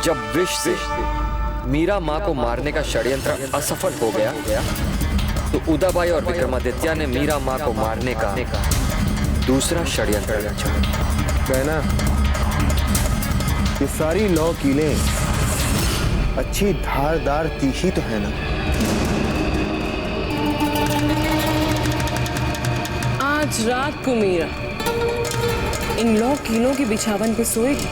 जब विष से मीरा माँ को मारने का षड्यंत्र असफल हो गया तो उदाबाई और विक्रमादित्य ने मीरा माँ को मारने का दूसरा षड्यंत्र रचा। कहना ये सारी 9 कीलें अच्छी धारदार तीखी तो है ना? आज रात को मीरा इन 9 कीलों की बिछावन पे सोएगी।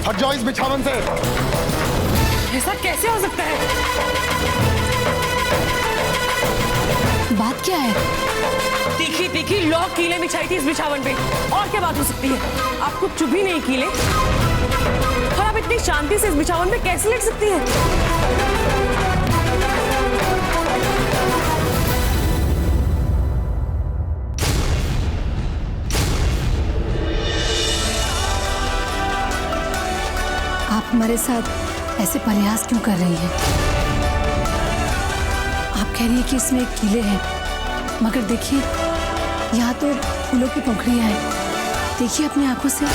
हट जाओ इस बिछावन से। ऐसा कैसे हो सकता है? बात क्या है? तीखी तीखी 9 कीलें बिछाई थी इस बिछावन पे, और क्या बात हो सकती है? आपको चुभ ही नहीं कीलें, और आप इतनी शांति से इस बिछावन पे कैसे लेट सकती हैं? आप हमारे साथ ऐसे प्रयास क्यों कर रही हैं? आप कह रही हैं कि इसमें कीले हैं, मगर देखिए यहाँ तो फूलों की पंखुड़ियां हैं। देखिए अपनी आंखों से।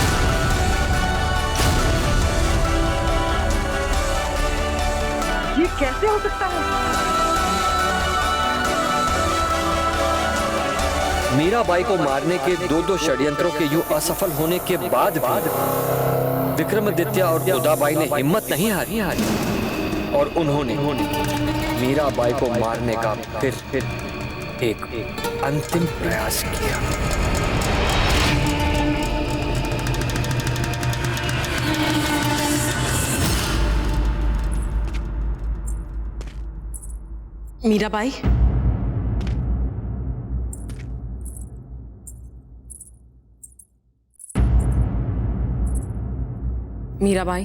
ये कैसे हो सकता है? मीराबाई को मारने के 2 षड्यंत्रों के यूं असफल होने के बाद विक्रमादित्य और उदाबाई ने हिम्मत नहीं हारी और उन्होंने मीराबाई को मारने का फिर एक अंतिम प्रयास किया। मीराबाई, मीराबाई,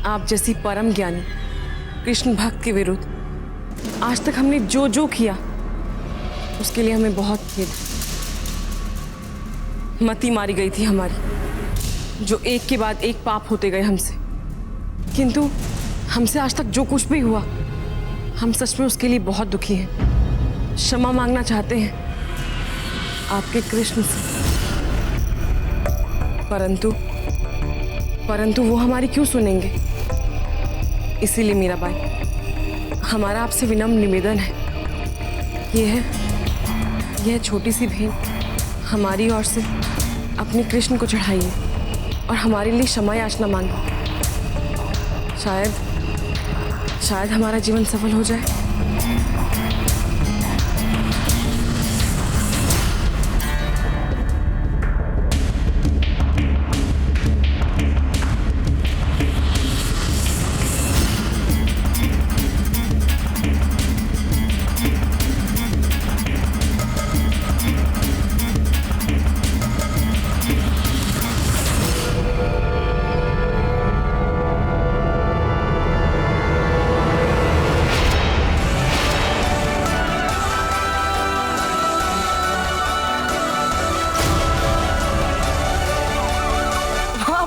आप जैसी परम ज्ञानी कृष्ण भक्त के विरुद्ध आज तक हमने जो जो किया उसके लिए हमें बहुत खेद। मती मारी गई थी हमारी, जो एक के बाद एक पाप होते गए हमसे, किंतु हमसे आज तक जो कुछ भी हुआ हम सच में उसके लिए बहुत दुखी हैं। क्षमा मांगना चाहते हैं आपके कृष्ण से, परंतु वो हमारी क्यों सुनेंगे? इसीलिए मीराबाई, हमारा आपसे विनम्र निवेदन है, यह छोटी सी भेंट हमारी ओर से अपने कृष्ण को चढ़ाइए और हमारे लिए क्षमा याचना मांगिए। शायद हमारा जीवन सफल हो जाए।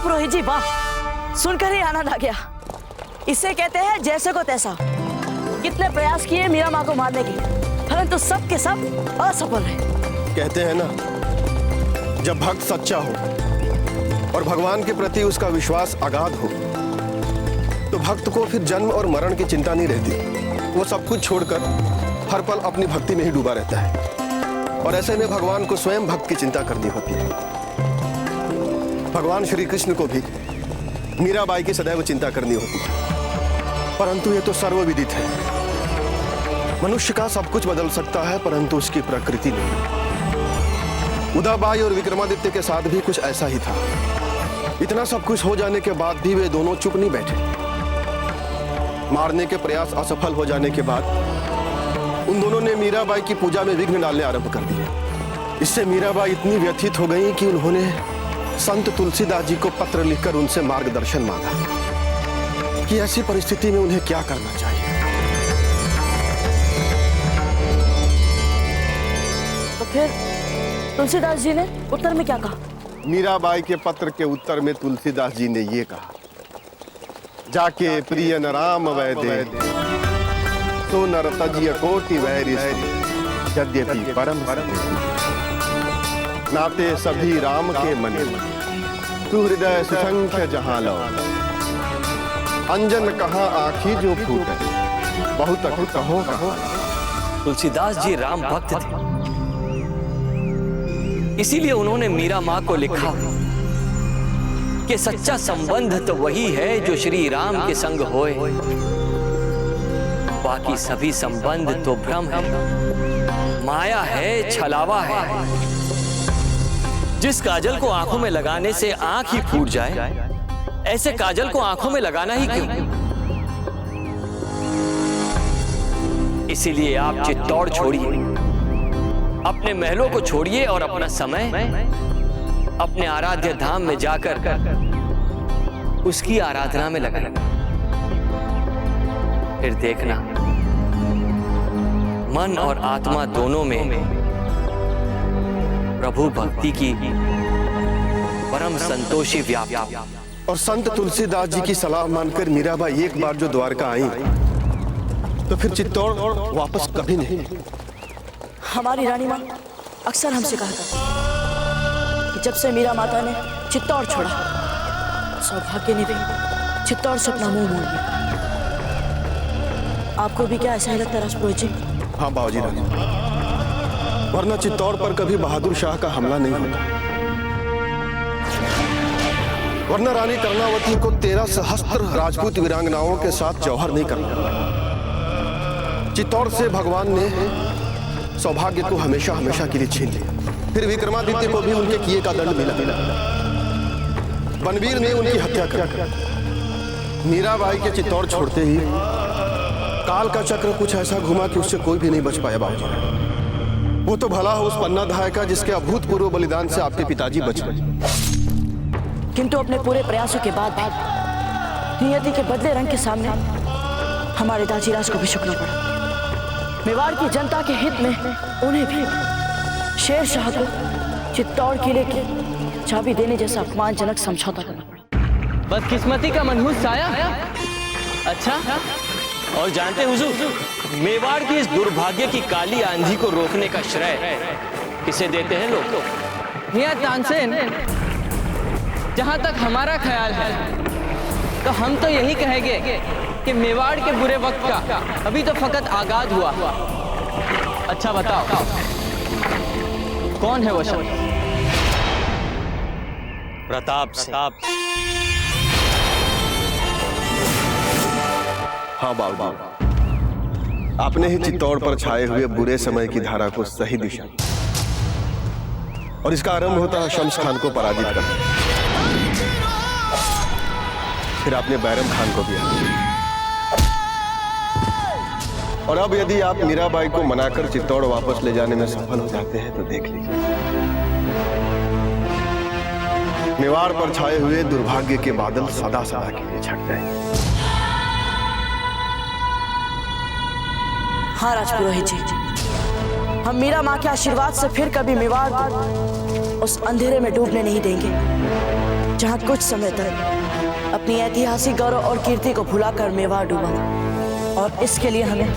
रोहित जी, वाह, सुनकर ही आनंद आ गया। इसे कहते हैं जैसे को तैसा। कितने प्रयास किए मीरा माँ को मारने के, परंतु सब के सब असफल है। कहते हैं ना, जब भक्त सच्चा हो और भगवान के प्रति उसका विश्वास अगाध हो तो भक्त को फिर जन्म और मरण की चिंता नहीं रहती। वो सब कुछ छोड़कर हर पल अपनी भक्ति में ही डूबा रहता है, और ऐसे में भगवान को स्वयं भक्त की चिंता करनी होती है। भगवान श्री कृष्ण को भी मीराबाई की सदैव चिंता करनी होती है, परंतु ये तो सर्वविदित है। मनुष्य का सब कुछ बदल सकता है, परंतु उसकी प्रकृति नहीं। उदाबाई और विक्रमादित्य के साथ भी कुछ ऐसा ही था। इतना सब कुछ हो जाने के बाद भी वे दोनों चुप नहीं बैठे। मारने के प्रयास असफल हो जाने के बाद उन दोनों ने मीराबाई की पूजा में विघ्न डालने आरंभ कर दिए। इससे मीराबाई इतनी व्यथित हो गई कि उन्होंने संत तुलसीदास जी को पत्र लिखकर उनसे मार्गदर्शन मांगा कि ऐसी परिस्थिति में उन्हें क्या करना चाहिए। तो फिर तुलसीदास जी ने उत्तर में क्या कहा? मीराबाई के पत्र के उत्तर में तुलसीदास जी ने ये कहा, जाके प्रिय न राम वैदे तो नर तजिय कोटि वैरि यद्यपि परम नाते सभी राम के मने तू हृदय सुसंख्य जहां लो अंजन कहा आखी जो फूटे बहुत कहो कहा। तुलसीदास जी राम भक्त थे, इसीलिए उन्होंने मीरा मां को लिखा कि सच्चा संबंध तो वही है जो श्री राम के संग होए, बाकी सभी संबंध तो भ्रम है, माया है, छलावा है। जिस काजल को आंखों में लगाने से आंख ही फूट जाए, ऐसे काजल को आंखों में लगाना ही क्यों? इसीलिए आप चित्तौड़ छोड़िए, अपने महलों को छोड़िए और अपना समय अपने आराध्य धाम में जाकर उसकी आराधना में लगाइए। फिर देखना मन और आत्मा दोनों में प्रभु भक्ति की परम संतोषी व्याप्ति। और संत तुलसीदास जी की सलाह मानकर मीराबाई एक बार जो द्वारका आई तो फिर चित्तौड़ वापस कभी नहीं। हमारी रानी माँ अक्सर हमसे कहा करती कि जब से मीरा माता ने चित्तौड़ छोड़ा, सौभाग्य ने भी चित्तौड़ से अपना मुंह मोड़ लिया। आपको भी क्या ऐसा ही लगता है राजपुरोहित जी? हाँ बाबूजी रानी, वरना चित्तौड़ पर कभी बहादुर शाह का हमला नहीं होता, वरना रानी कर्णावती को 13 सहस्त्र राजपूत वीरांगनाओं के साथ जौहर नहीं करना। चित्तौड़ से भगवान ने सौभाग्य को हमेशा हमेशा के लिए छीन लिया। फिर विक्रमादित्य को भी उनके किए का दंड मिला। बनवीर ने उनकी हत्या कर मीराबाई के चित्तौड़ छोड़ते ही काल का चक्र कुछ ऐसा घुमा कि उससे कोई भी नहीं बच पाया बाबूजी। वो तो भला हो उस पन्नाधाय का जिसके अभूतपूर्व बलिदान से आपके पिताजी बच गए। किंतु अपने पूरे प्रयासों के बाद नियति के बदले रंग के सामने हमारे दाजीराज को भी झुकना पड़ा। मेवाड़ की जनता के हित में उन्हें भी शेर शाह को चित्तौड़ किले की चाबी देने जैसा अपमानजनक समझौता करना पड़ा। बदकिस्मती का मनहूस साया। अच्छा, और जानते हुजूर, मेवाड़ की इस दुर्भाग्य की काली आंधी को रोकने का श्रेय किसे देते हैं लोग? मियां तानसेन, जहां तक हमारा ख्याल है तो हम तो यही कहेंगे कि मेवाड़ के बुरे वक्त का अभी तो फकत आगाज हुआ। अच्छा बताओ, कौन है वो शख्स? प्रताप सिंह। हाँ बाबू, आपने ही चित्तौड़ पर छाए हुए बुरे समय की धारा को सही दिशा, और इसका आरंभ होता है शम्स खान को पराजित करना। फिर आपने बैरम खान को दिया, और अब यदि आप मीराबाई को मनाकर चित्तौड़ वापस ले जाने में सफल हो जाते हैं तो देख लीजिए, मेवाड़ पर छाए हुए दुर्भाग्य के बादल सदा सदा के लिए छट जाएंगे। हाँ राजपुरोहित जी, हम मीरा माँ के आशीर्वाद से फिर कभी मेवाड़ को उस अंधेरे में डूबने नहीं देंगे जहां कुछ समय तक अपनी ऐतिहासिक गौरव और कीर्ति को भुलाकर मेवाड़ डूबा। और इसके लिए हमें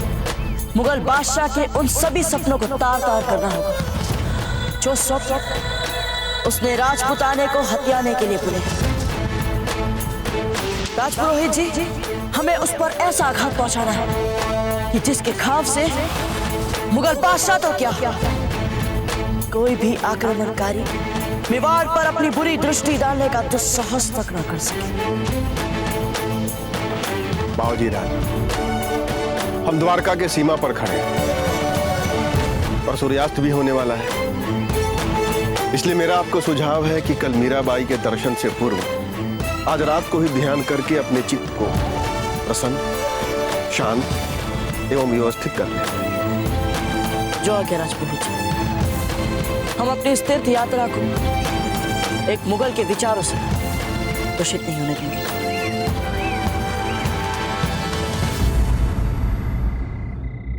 मुगल बादशाह के उन सभी सपनों को तार तार करना होगा जो स्वप्न उसने राजपुताने को हथियाने के लिए बुने। राजपुरोहित जी, हमें उस पर ऐसा आघात पहुंचाना है कि जिसके खौफ से मुगल बादशाह तो क्या, कोई भी आक्रमणकारी मेवाड़ पर अपनी बुरी दृष्टि डालने का दुस्साहस तक न कर सके। बाबूजी राज, हम द्वारका के सीमा पर खड़े हैं और सूर्यास्त भी होने वाला है, इसलिए मेरा आपको सुझाव है कि कल मीराबाई के दर्शन से पूर्व आज रात को ही ध्यान करके अपने चित्त को प्रसन्न, शांत एवं व्यवस्थित कर लें। जो आज्ञा राजपुरोहित जी, हम अपनी इस तीर्थ यात्रा को एक मुगल के विचारों से दूषित नहीं होने देंगे।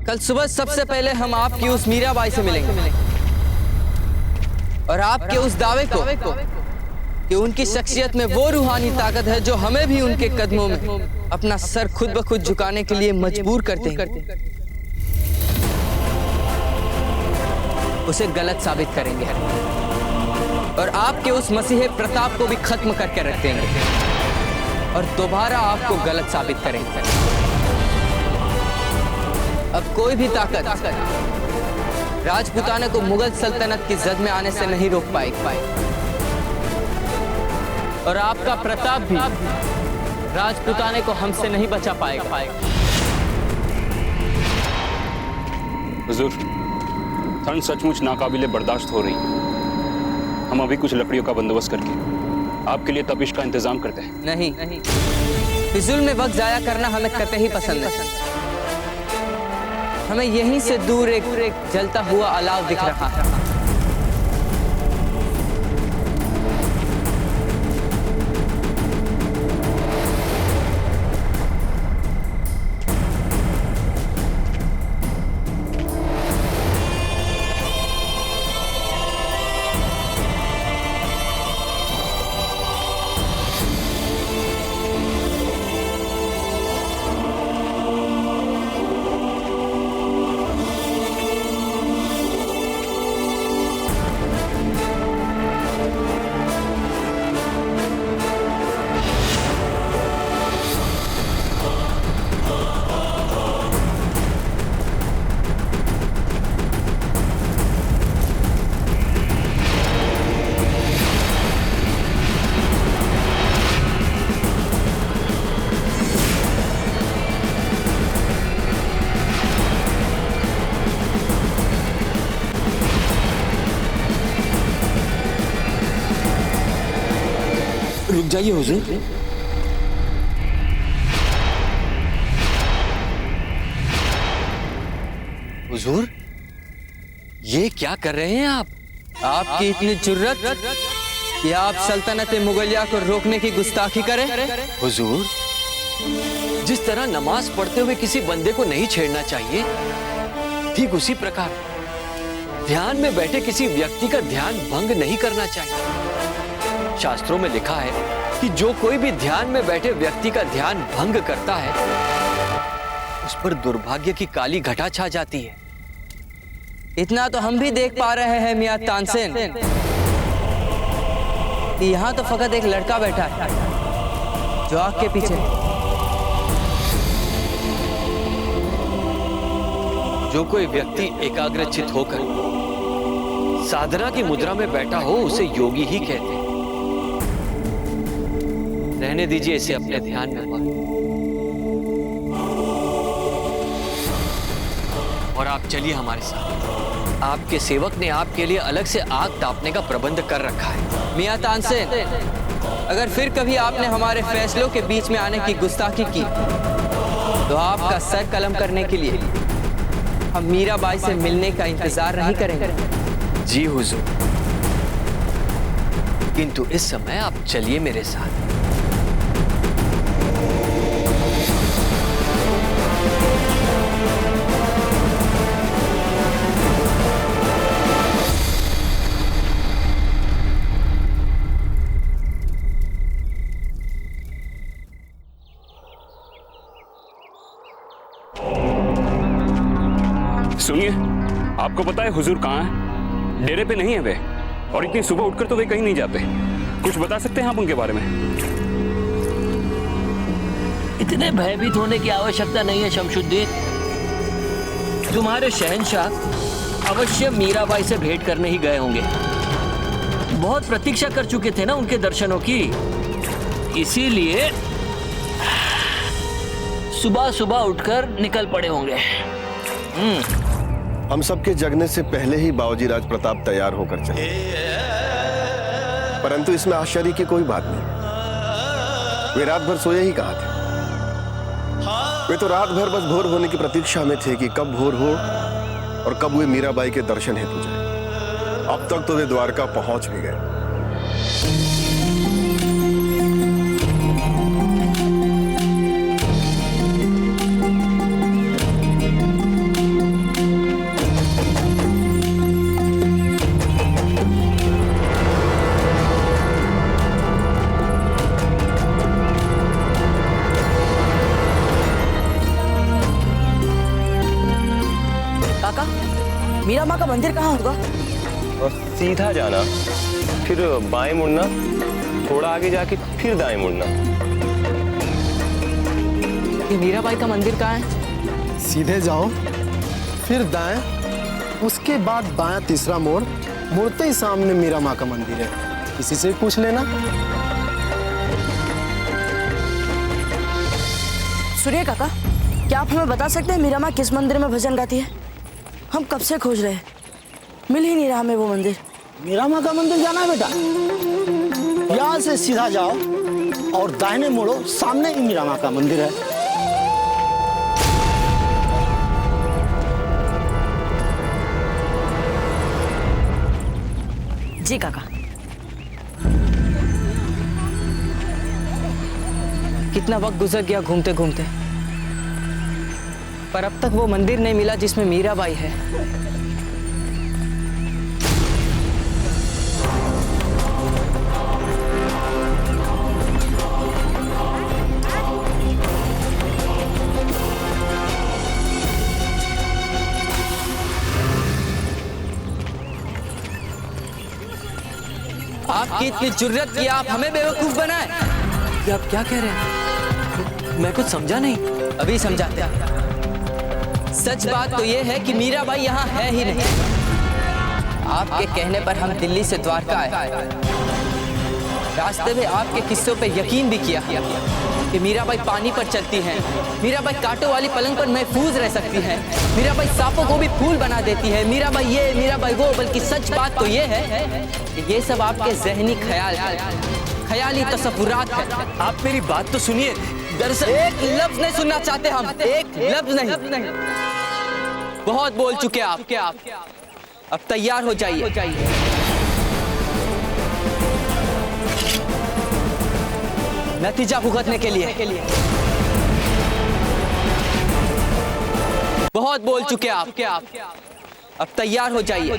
कल सुबह सबसे पहले हम आपकी उस मीराबाई से मिलेंगे और आपके उस दावे को कि उनकी शख्सियत में वो रूहानी ताकत है जो हमें भी उनके कदमों में अपना सर खुद ब खुद झुकाने के लिए मजबूर करते हैं, उसे गलत साबित करेंगे और आपके उस मसीहे प्रताप को भी खत्म करके रख देंगे और दोबारा आपको गलत साबित करेंगे। अब कोई भी ताकत राजपूताने को मुगल सल्तनत की जद में आने से नहीं रोक पाएगी और आपका प्रताप भी राजपूताने को हमसे नहीं बचा पाएगा। हुजूर, ठंड सचमुच नाकाबिले बर्दाश्त हो रही। हम अभी कुछ लकड़ियों का बंदोबस्त करके आपके लिए तपिश का इंतजाम करते हैं। नहीं, फिजूल में वक्त जाया करना हमें कतई पसंद नहीं। हमें यहीं से दूर एक जलता हुआ अलाव दिख रहा है। रुक जाइए हुजूर। हुजूर, ये क्या कर रहे हैं आप? आपकी इतनी जुर्रत कि आप सल्तनत मुगलिया को रोकने की गुस्ताखी करें? हुजूर, जिस तरह नमाज पढ़ते हुए किसी बंदे को नहीं छेड़ना चाहिए, ठीक उसी प्रकार ध्यान में बैठे किसी व्यक्ति का ध्यान भंग नहीं करना चाहिए। शास्त्रों में लिखा है कि जो कोई भी ध्यान में बैठे व्यक्ति का ध्यान भंग करता है, उस पर दुर्भाग्य की काली घटा छा जाती है। इतना तो हम भी देख पा रहे हैं मियां तानसेन कि यहाँ तो फकत एक लड़का बैठा है जो आग के पीछे है। जो कोई व्यक्ति एकाग्रचित होकर साधना की मुद्रा में बैठा हो, उसे योगी ही कहते हैं। रहने दीजिए इसे अपने ध्यान में और आप चलिए हमारे साथ। आपके सेवक ने आपके लिए अलग से आग तापने का प्रबंध कर रखा है। मियां तानसेन, अगर फिर कभी आपने हमारे फैसलों के बीच में आने की गुस्ताखी की तो आपका सर कलम करने के लिए हम मीराबाई से मिलने का इंतजार नहीं करेंगे। जी हुजूर, किंतु इस समय आप चलिए मेरे साथ। सुनिए, आपको पता है हुजूर कहाँ है? डेरे पे नहीं है वे, और इतनी सुबह उठकर तो वे कहीं नहीं जाते। कुछ बता सकते हैं आप उनके बारे में? इतने भयभीत होने की आवश्यकता नहीं है शमशुद्दीन। तुम्हारे शहंशाह अवश्य मीराबाई से भेंट करने ही गए होंगे। बहुत प्रतीक्षा कर चुके थे ना उनके दर्शनों की, इसीलिए सुबह सुबह उठकर निकल पड़े होंगे। हम सबके जगने से पहले ही बाबूजी राज प्रताप तैयार होकर चले, परंतु इसमें आश्चर्य की कोई बात नहीं। वे रात भर सोए ही कहाँ थे? वे तो रात भर बस भोर होने की प्रतीक्षा में थे कि कब भोर हो और कब वे मीराबाई के दर्शन हेतु जाए। अब तक तो वे द्वारका पहुंच भी गए। मंदिर कहाँ होगा? और सीधा जाना, फिर बाएं मुड़ना, थोड़ा आगे जाके फिर दाएं मुड़ना। ये मीराबाई का मंदिर कहाँ है? सीधे जाओ, फिर दाएं, उसके बाद बायां तीसरा मोड़, मुड़ते ही सामने मीरा माँ का मंदिर है। किसी से पूछ लेना। सुनिए काका, क्या आप हमें बता सकते हैं मीरा माँ किस मंदिर में भजन गाती है? हम कब से खोज रहे हैं, मिल ही नहीं रहा हमें वो मंदिर। मीरा माँ का मंदिर जाना है बेटा, यहाँ से सीधा जाओ और दाहिने मुड़ो, सामने ही मीरा माँ का मंदिर है। जी काका। कितना वक्त गुजर गया घूमते घूमते, पर अब तक वो मंदिर नहीं मिला जिसमें मीराबाई है। आपकी इतनी जुर्रत कि आप हमें बेवकूफ बनाए। ये आप क्या कह रहे हैं? मैं कुछ समझा नहीं। अभी समझाते हैं। सच बात तो ये है कि मीराबाई यहाँ है ही नहीं। आपके कहने पर हम दिल्ली से द्वारका आए। रास्ते में आपके किस्सों पे यकीन भी किया कि मीराबाई पानी पर चलती हैं, मीराबाई कांटों वाली पलंग पर महफूज रह सकती हैं, मीराबाई सांपों को भी फूल बना देती है, मीराबाई ये मीराबाई वो। बल्कि सच बात तो ये है कि ये सब आपके ज़हनी ख्याल है, ख्याली तसव्वुरात है। आप मेरी बात तो सुनिए। दरअसल एक लफ्ज नहीं सुनना चाहते हम, एक लफ्ज नहीं। बहुत बोल चुके आप। अब तैयार हो जाइए। नतीजा भुगतने के लिए। बहुत बोल चुके आप। अब तैयार हो जाइए।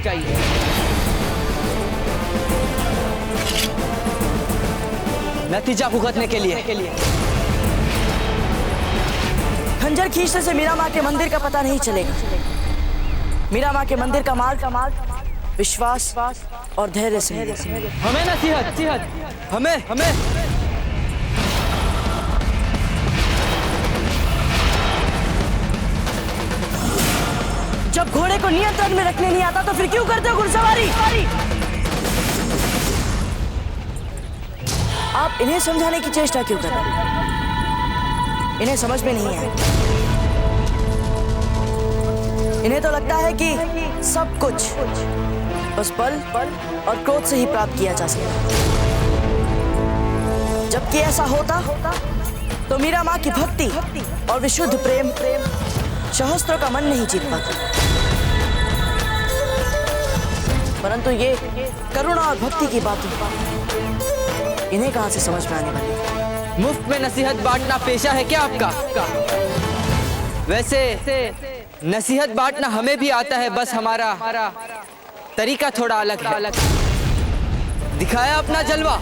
नतीजा भुगतने के लिए। खंजर खींचने से मीरा माँ के मंदिर का पता नहीं चलेगा। मीरा माँ के मंदिर का मार्ग विश्वास और धैर्य से। हमें नसीहत, हमें जब घोड़े को नियंत्रण में रखने नहीं आता तो फिर क्यों करते हो घुड़सवारी? आप इन्हें समझाने की चेष्टा क्यों कर रहे हैं? इन्हें समझ में नहीं है। इन्हें तो लगता है कि सब कुछ बस बल और क्रोध से ही प्राप्त किया जा सकता है। जबकि ऐसा होता तो मीरा माँ की भक्ति और विशुद्ध प्रेम सहस्त्रों का मन नहीं जीत पाता। परंतु ये करुणा और भक्ति की बातें इन्हें कहां से समझ में आने वाली? मुफ्त में नसीहत बांटना पेशा है क्या आपका? वैसे नसीहत बांटना हमें भी आता है, बस हमारा तरीका थोड़ा अलग है। दिखाया अपना जलवा।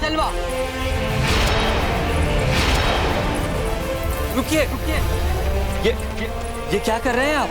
रुकिए, ये क्या कर रहे हैं आप?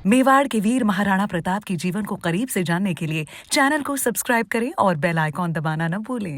मेवाड़ के वीर महाराणा प्रताप के जीवन को करीब से जानने के लिए चैनल को सब्सक्राइब करें और बेल आइकॉन दबाना न भूलें।